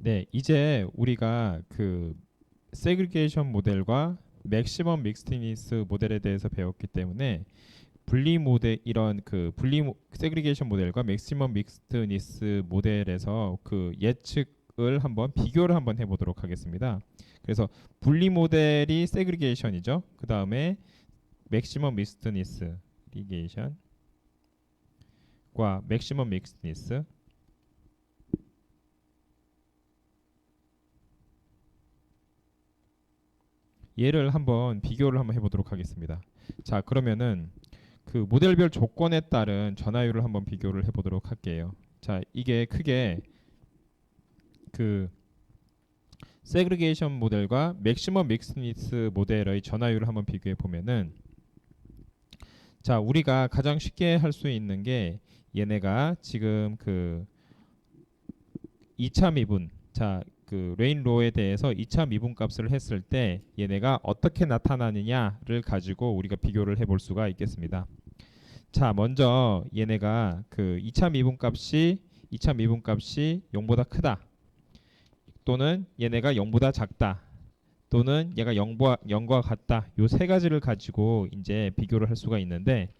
네, 이제 우리가 그 세그리게이션 모델과 맥시멈 믹스티니스 모델에 대해서 배웠기 때문에 분리 모델 이런 그 세그리게이션 모델과 맥시멈 믹스티니스 모델에서 그 예측을 한번 비교를 한번 해보도록 하겠습니다. 그래서 분리 모델이 세그리게이션이죠. 그 다음에 맥시멈 믹스티니스 리게이션과 맥시멈 믹스티니스 얘를 한번 비교를 한번 해보도록 하겠습니다. 자, 그러면은 그 모델별 조건에 따른 전하율을 한번 비교를 해보도록 할게요. 자, 이게 크게 그 세그리게이션 모델과 맥시멈 믹스니스 모델의 전하율을 한번 비교해 보면은, 자, 우리가 가장 쉽게 할 수 있는 게 얘네가 지금 그 2차 미분, 자, 그 레인로에 대해서 2차 미분 값을 했을 때 얘네가 어떻게 나타나느냐를 가지고 우리가 비교를 해볼 수가 있겠습니다. 자, 먼저 얘네가 그 2차 미분 값이 0보다 크다, 또는 얘네가 0보다 작다, 또는 얘가 0과 같다, 요 세 가지를 가지고 이제 비교를 할 수가 있는데,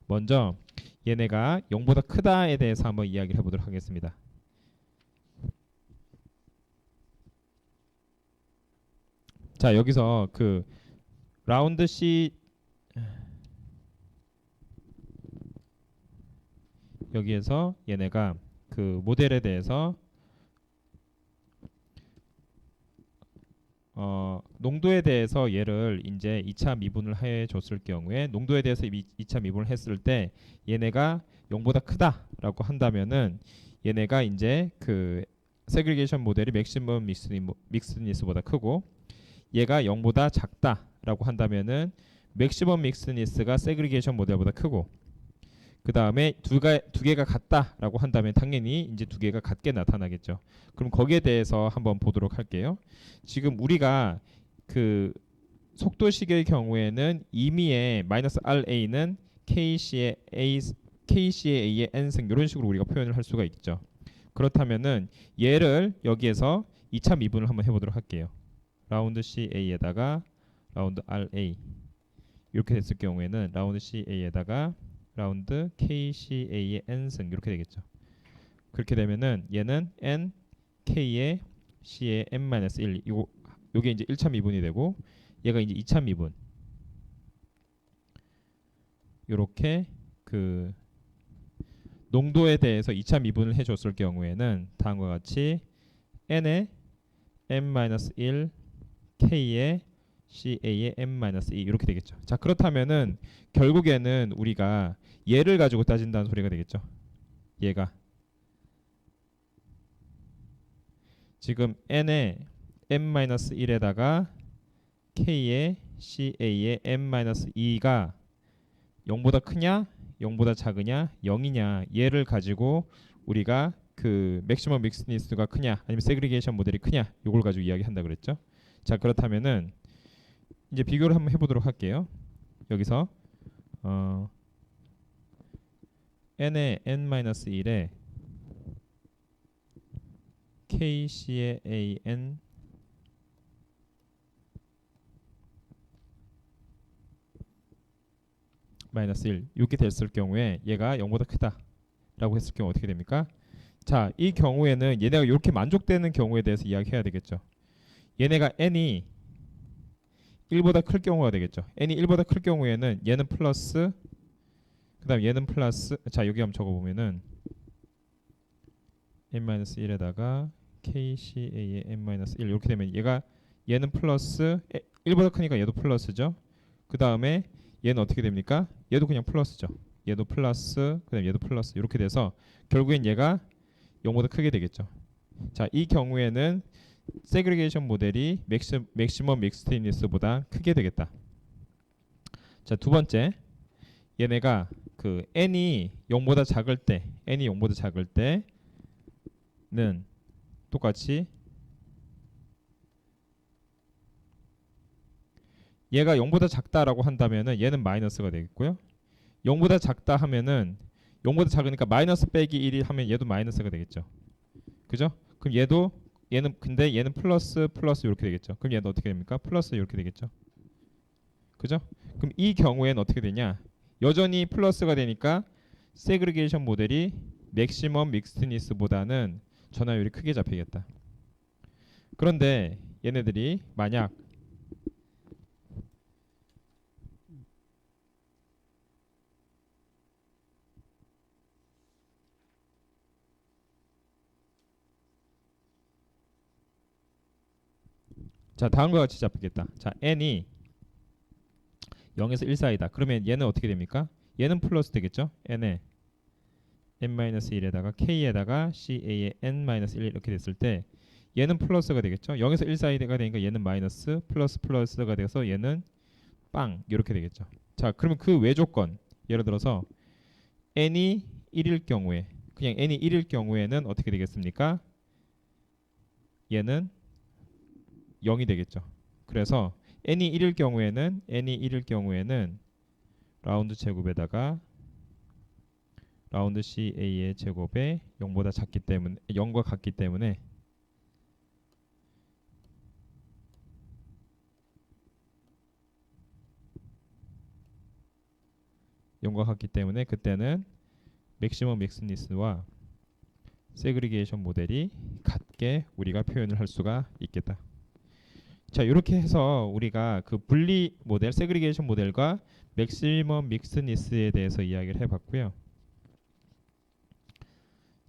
먼저 얘네가 0보다 크다에 대해서 한번 이야기를 해보도록 하겠습니다. 자, 여기서 그 라운드 C, 여기에서 얘네가 그 모델에 대해서 농도에 대해서 얘를 이제 2차 미분을 해 줬을 경우에, 농도에 대해서 2차 미분을 했을 때 얘네가 0보다 크다라고 한다면은 얘네가 이제 그 세그리게이션 모델이 맥시멈 믹스니스보다 크고, 얘가 0보다 작다라고 한다면은 맥시멈 믹스니스가 세그리게이션 모델보다 크고, 그 다음에 두 개가 같다라고 한다면 당연히 이제 두 개가 같게 나타나겠죠. 그럼 거기에 대해서 한번 보도록 할게요. 지금 우리가 그 속도식의 경우에는 임의의 마이너스 RA는 KC의 A의 n승, 이런 식으로 우리가 표현을 할 수가 있죠. 그렇다면은 얘를 여기에서 2차 미분을 한번 해보도록 할게요. 라운드 CA에다가 라운드 RA 이렇게 됐을 경우에는 라운드 CA에다가 라운드 KCA의 n승, 이렇게 되겠죠. 그렇게 되면은 얘는 n K의 C의 n-1, 요게 이제 1차 미분이 되고, 얘가 이제 2차 미분, 요렇게 그 농도에 대해서 2차 미분을 해줬을 경우에는 다음과 같이 n의 n-1 K의 CA의 n-2 이렇게 되겠죠. 자, 그렇다면은 결국에는 우리가 얘를 가지고 따진다는 소리가 되겠죠. 얘가 지금 n의 n-1에다가 K의 CA의 n-2가 0보다 크냐 0보다 작으냐 0이냐, 얘를 가지고 우리가 그 맥시멈 믹스니스가 크냐 아니면 세그리게이션 모델이 크냐, 요걸 가지고 이야기한다 그랬죠. 자, 그렇다면은 이제 비교를 한번 해보도록 할게요. 여기서 n의 n-1에 KC의 AN -1 이렇게 됐을 경우에 얘가 0보다 크다라고 했을 경우 어떻게 됩니까? 자, 이 경우에는 얘네가 이렇게 만족되는 경우에 대해서 이야기해야 되겠죠. 얘네가 n이 1보다 클 경우가 되겠죠. n이 1보다 클 경우에는 얘는 플러스, 그 다음 얘는 플러스, 자, 여기 한번 적어보면은 n-1에다가 KCA의 n-1 이렇게 되면 얘는 플러스, 1보다 크니까 얘도 플러스죠. 그 다음에 얘는 어떻게 됩니까? 얘도 그냥 플러스죠. 얘도 플러스, 그 다음에 얘도 플러스, 이렇게 돼서 결국엔 얘가 0보다 크게 되겠죠. 자, 이 경우에는 세그리게이션 모델이 맥시멈 믹스티니스보다 크게 되겠다. 자, 두 번째, 얘네가 그 n이 0보다 작을 때는 똑같이 얘가 0보다 작다라고 한다면은 얘는 마이너스가 되겠고요. 0보다 작다 하면은 0보다 작으니까 마이너스 빼기 1이 하면 얘도 마이너스가 되겠죠. 그죠? 그럼 얘도 얘는 근데 얘는 플러스 플러스 이렇게 되겠죠. 그럼 얘는 어떻게 됩니까? 플러스 이렇게 되겠죠. 그죠? 그럼 이 경우에는 어떻게 되냐? 여전히 플러스가 되니까 세그리게이션 모델이 맥시멈 믹스니스보다는 전화율이 크게 잡히겠다. 그런데 얘네들이 만약 자 다음과 같이 잡히겠다. 자 n이 0에서 1 사이다. 그러면 얘는 어떻게 됩니까? 얘는 플러스 되겠죠? n에 n-1에다가 k에다가 ca의 n-1 이렇게 됐을 때 얘는 플러스가 되겠죠? 0에서 1 사이가 되니까 얘는 마이너스 플러스 플러스가 돼서 얘는 빵 이렇게 되겠죠. 자 그러면 그 외조건 예를 들어서 n이 1일 경우에 그냥 n이 1일 경우에는 어떻게 되겠습니까? 얘는 0이 되겠죠. 그래서 n이 1일 경우에는 라운드 제곱에다가 라운드 CA의 제곱에 0보다 작기 때문에 0과 같기 때문에 그때는 맥시멈 믹스니스와 세그리게이션 모델이 같게 우리가 표현을 할 수가 있겠다. 자 이렇게 해서 우리가 그 분리 모델, 세그리게이션 모델과 맥시멈 믹스니스에 대해서 이야기를 해봤고요.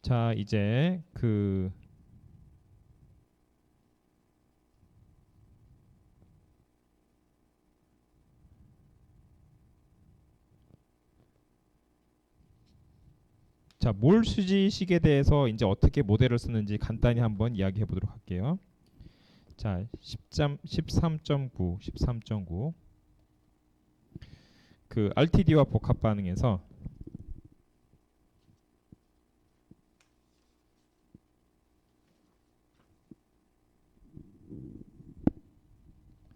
자 이제 자 몰수지식에 대해서 이제 어떻게 모델을 쓰는지 간단히 한번 이야기해 보도록 할게요. 자 13.9 그 RTD와 복합 반응에서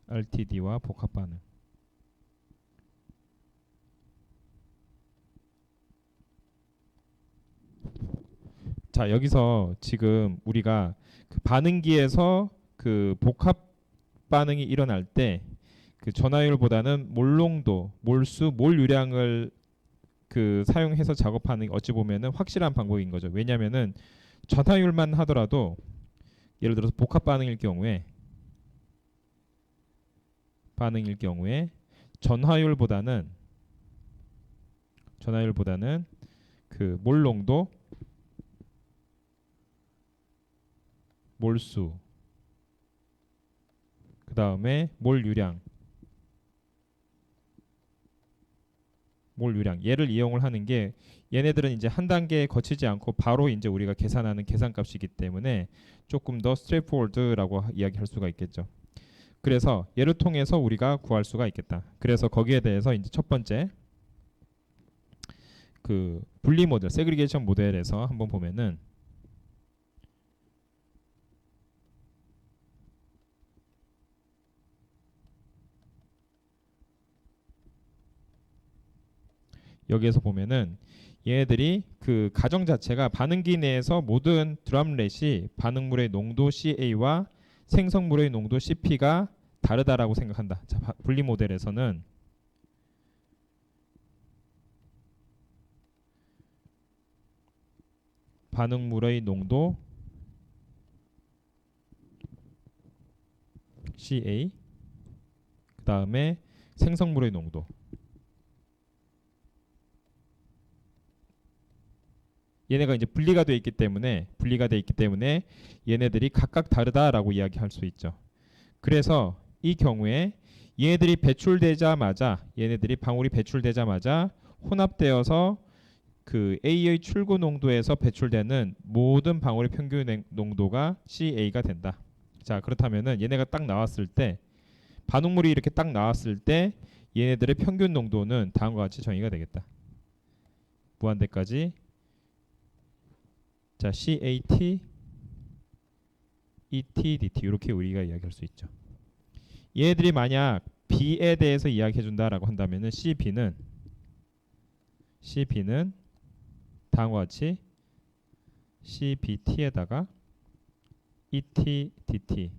RTD와 복합 반응. 자 여기서 지금 우리가 그 반응기에서 그 복합 반응이 일어날 때 그 전화율보다는 몰농도, 몰수, 몰유량을 그 사용해서 작업하는 어찌 보면은 확실한 방법인 거죠. 왜냐면은 전화율만 하더라도 예를 들어서 복합 반응일 경우에 전화율보다는 그 몰농도, 몰수, 그 다음에 몰유량 얘를 이용을 하는 게 얘네들은 이제 한 단계 거치지 않고 바로 이제 우리가 계산하는 계산값이기 때문에 조금 더 스트레이트포워드라고 이야기할 수가 있겠죠. 그래서 얘를 통해서 우리가 구할 수가 있겠다. 그래서 거기에 대해서 이제 첫 번째 그 분리 모델, 세그리게이션 모델에서 한번 보면은 여기에서 보면은 얘네들이 그 가정 자체가 반응기 내에서 모든 드럼렛이 반응물의 농도 CA와 생성물의 농도 CP가 다르다라고 생각한다. 자, 분리 모델에서는 반응물의 농도 CA 그 다음에 생성물의 농도 얘네가 이제 분리가 돼 있기 때문에 얘네들이 각각 다르다라고 이야기할 수 있죠. 그래서 이 경우에 방울이 배출되자마자 혼합되어서 그 A의 출구 농도에서 배출되는 모든 방울의 평균 농도가 CA가 된다. 자 그렇다면은 얘네가 딱 나왔을 때 반응물이 이렇게 딱 나왔을 때 얘네들의 평균 농도는 다음과 같이 정의가 되겠다. 무한대까지 자 CAT ET DT 이렇게 우리가 이야기할 수 있죠. 얘들이 만약 B에 대해서 이야기해 준다라고 한다면은 CB는 다음과 같이 CBT에다가 ET, DT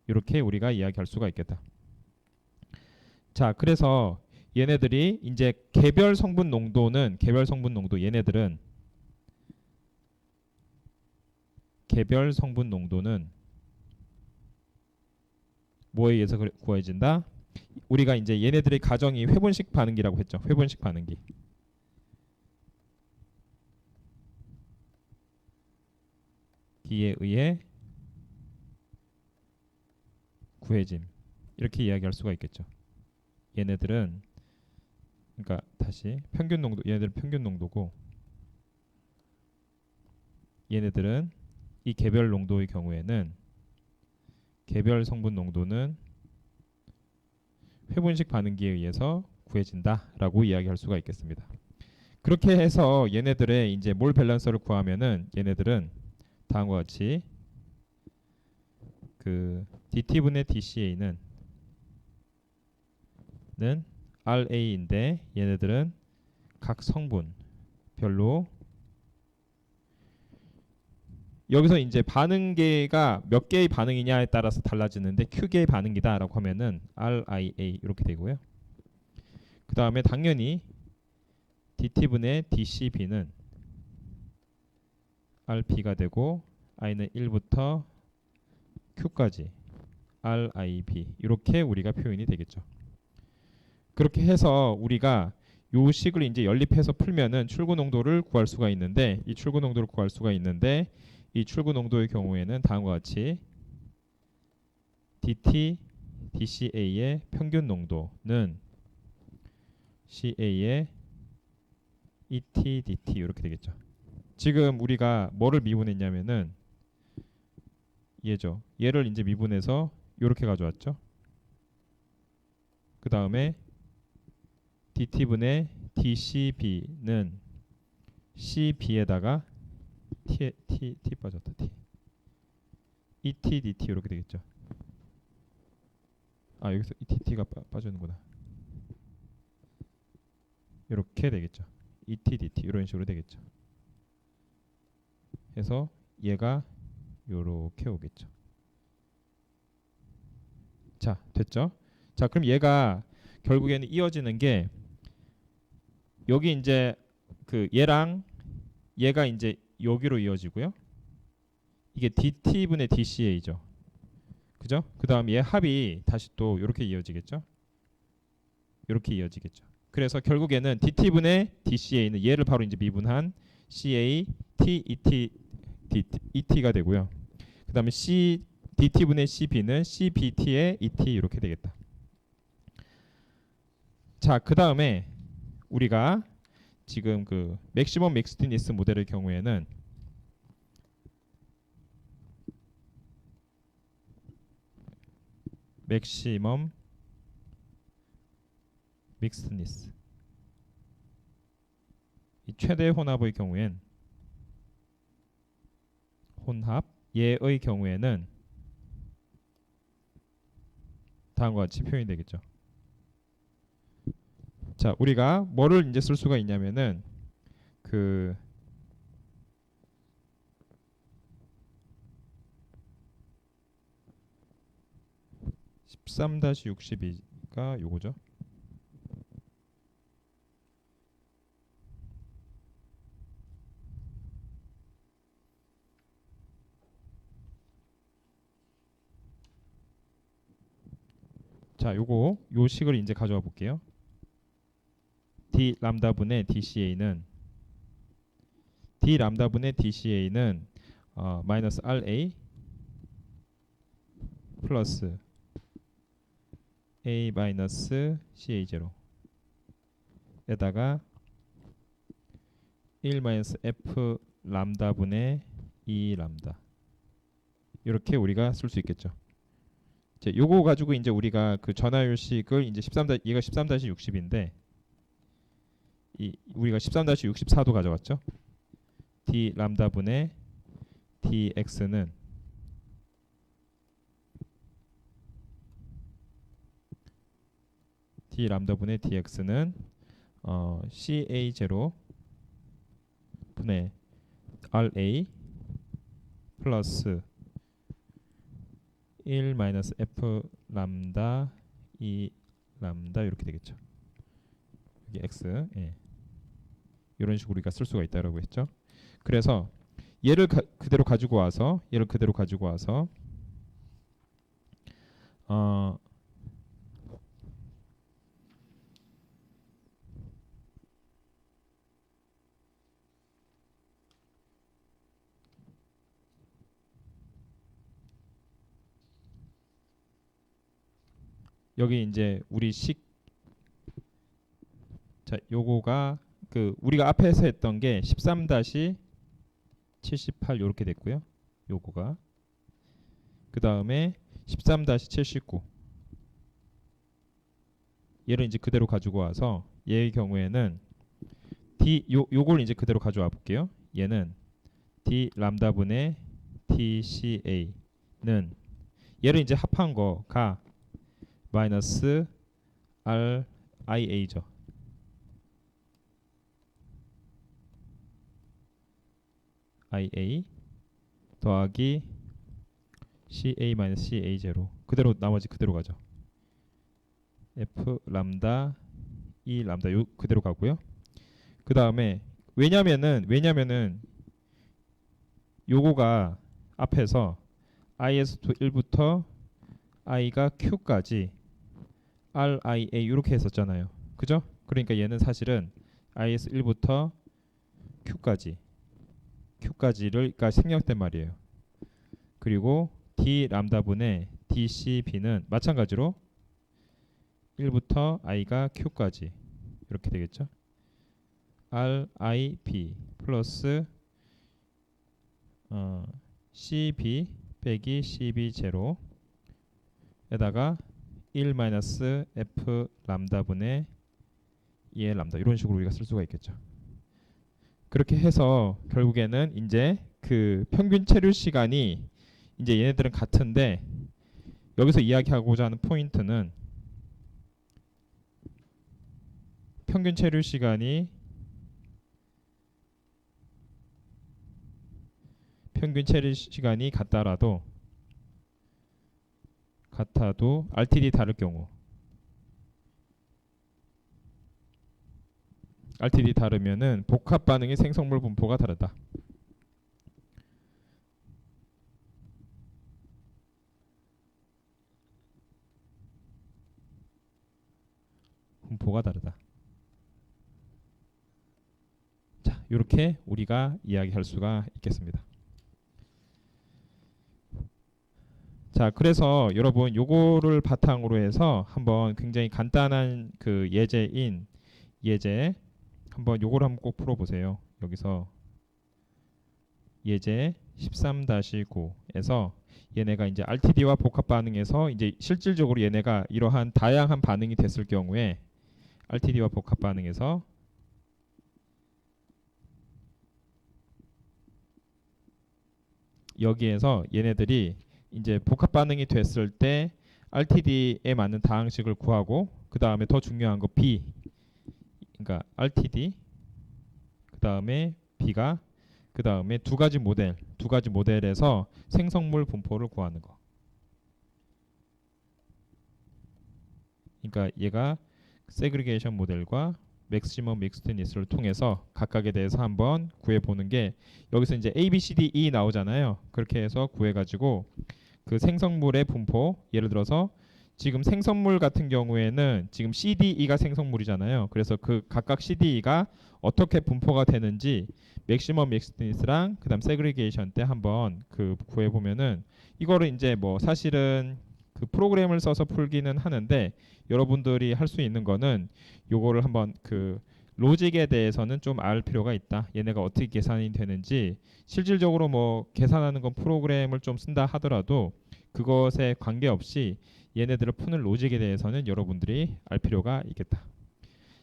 이렇게 우리가 이야기할 수가 있겠다. 자, 그래서 얘네들이 이제 개별 성분 농도는 얘네들은 개별 성분 농도는 뭐에 의해서 구해진다? 우리가 이제 얘네들의 가정이 회분식 반응기라고 했죠. 회분식 반응기. 기에 의해 구해짐. 이렇게 이야기할 수가 있겠죠. 얘네들은 그러니까 다시 평균 농도, 얘네들은 평균 농도고 얘네들은 이 개별 농도의 경우에는 개별 성분 농도는 회분식 반응기에 의해서 구해진다라고 이야기할 수가 있겠습니다. 그렇게 해서 얘네들의 이제 몰 밸런서를 구하면은 얘네들은 다음과 같이 그 DT분의 DCA는 RA인데 얘네들은 각 성분별로 여기서 이제 반응계가 몇 개의 반응이냐에 따라서 달라지는데 Q개의 반응이다라고 하면은 RIA 이렇게 되고요. 그 다음에 당연히 DT분의 DCB는 RP가 되고 I는 1부터 Q까지 RIB 이렇게 우리가 표현이 되겠죠. 그렇게 해서 우리가 요 식을 이제 연립해서 풀면은 출구 농도를 구할 수가 있는데 이 출구 농도를 구할 수가 있는데 이 출구 농도의 경우에는 다음과 같이 DT, DCA의 평균 농도는 CA의 ET, DT 이렇게 되겠죠. 지금 우리가 뭐를 미분했냐면은 얘죠. 얘를 이제 미분해서 이렇게 가져왔죠. 그 다음에 DT분의 DCB는 CB에다가 T 빠졌다. T ET, DT 이렇게 되겠죠. 아 여기서 ET가 빠지는구나. 이렇게 되겠죠. ET, DT 이런 식으로 되겠죠. 해서 얘가 요렇게 오겠죠. 자, 됐죠? 자, 그럼 얘가 결국에는 이어지는 게 여기 이제 그 얘랑 얘가 이제 여기로 이어지고요. 이게 DT분의 DCA죠. 그죠? 그 다음 얘 합이 다시 또 이렇게 이어지겠죠? 이렇게 이어지겠죠. 그래서 결국에는 DT분의 DCA는 얘를 바로 이제 미분한 CA, T, ET가 되고요. 그 다음에 DT분의 CB는 CBT의 ET 이렇게 되겠다. 자, 그 다음에 우리가 지금 그 맥시멈 믹스드니스 모델의 경우에는 맥시멈 믹스드니스 이 최대 혼합의 경우엔 혼합 얘의 경우에는 다음과 같이 표현이 되겠죠. 자, 우리가 뭐를 이제 쓸 수가 있냐면은 그 13-62가 요거죠. 자, 요거 요 식을 이제 가져와 볼게요. D 람다분의 DCA는 마이너스 RA 플러스 A 마이너스 CA0 에다가 1 마이너스 F 람다분의 E 람다 이렇게 우리가 쓸 수 있겠죠. 이제 요거 가지고 이제 우리가 그 전화율식을 이제 얘가 13-60인데 우리가 13-64도 가져왔죠. D 람다분의 dx는 d 람다분의 dx는 ca0 분의 ra 플러스 1 마이너스 F 람다 E 람다 이렇게 되겠죠. 이게 X. 예. 이런 식으로 우리가 쓸 수가 있다라고 했죠. 그래서 얘를 그대로 가지고 와서 어 여기 이제 우리 자, 요거가 그 우리가 앞에서 했던 게 13-78 요렇게 됐고요. 요거가 그 다음에 13-79 얘를 이제 그대로 가지고 와서 얘의 경우에는 요걸 이제 그대로 가져와 볼게요. 얘는 D 람다분의 TCA는 얘를 이제 합한 거가 마이너스 RIA죠. IA 더하기 CA 마이너스 CA 제로 그대로 나머지 그대로 가죠. F 람다 E 람다 요 그대로 가고요. 그 다음에 왜냐면은 요거가 앞에서 IS1부터 I가 Q까지 RIA 이렇게 했었잖아요. 그죠? 그러니까 얘는 사실은 IS1부터 Q까지가 생략된 말이에요. 그리고 D 람다분의 DCB는 마찬가지로 1부터 I가 Q까지 이렇게 되겠죠. RIB 플러스 CB 빼기 CB 제로 에다가 1 마이너스 F 람다분의 2의 람다 이런 식으로 우리가 쓸 수가 있겠죠. 그렇게 해서 결국에는 이제 그 평균 체류 시간이 이제 얘네들은 같은데 여기서 이야기하고자 하는 포인트는 평균 체류 시간이 같다도 RTD 다를 경우 RTD 다르면은 복합 반응의 생성물 분포가 다르다. 분포가 다르다. 자, 이렇게 우리가 이야기할 수가 있겠습니다. 자, 그래서 여러분 요거를 바탕으로 해서 한번 굉장히 간단한 그 예제 한번 요거를 한번 꼭 풀어보세요. 여기서 예제 13-9에서 얘네가 이제 RTD와 복합 반응에서 이제 실질적으로 얘네가 이러한 다양한 반응이 됐을 경우에 RTD와 복합 반응에서 여기에서 얘네들이 이제 복합 반응이 됐을 때 RTD에 맞는 다항식을 구하고 그 다음에 더 중요한 거 B 그러니까 RTD 그 다음에 B가 그 다음에 두 가지 모델에서 생성물 분포를 구하는 거. 그러니까 얘가 세그리게이션 모델과 맥시멈 믹스드니스를 통해서 각각에 대해서 한번 구해보는 게 여기서 이제 A, B, C, D, E 나오잖아요. 그렇게 해서 구해가지고 그 생성물의 분포 예를 들어서 지금 생성물 같은 경우에는 지금 CDE가 생성물이잖아요. 그래서 그 각각 CDE가 어떻게 분포가 되는지 맥시멈 믹스드니스랑 그다음 세그리게이션 때 한번 그 구해보면은 이거를 이제 뭐 사실은 그 프로그램을 써서 풀기는 하는데 여러분들이 할 수 있는 거는 요거를 한번 그 로직에 대해서는 좀 알 필요가 있다. 얘네가 어떻게 계산이 되는지 실질적으로 뭐 계산하는 건 프로그램을 좀 쓴다 하더라도 그것에 관계없이 얘네들을 푸는 로직에 대해서는 여러분들이 알 필요가 있겠다.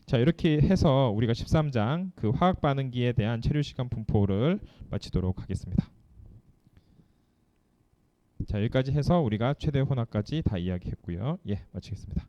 자, 이렇게 해서 우리가 13장 그 화학 반응기에 대한 체류 시간 분포를 마치도록 하겠습니다. 자, 여기까지 해서 우리가 최대 혼합까지 다 이야기했고요. 예, 마치겠습니다.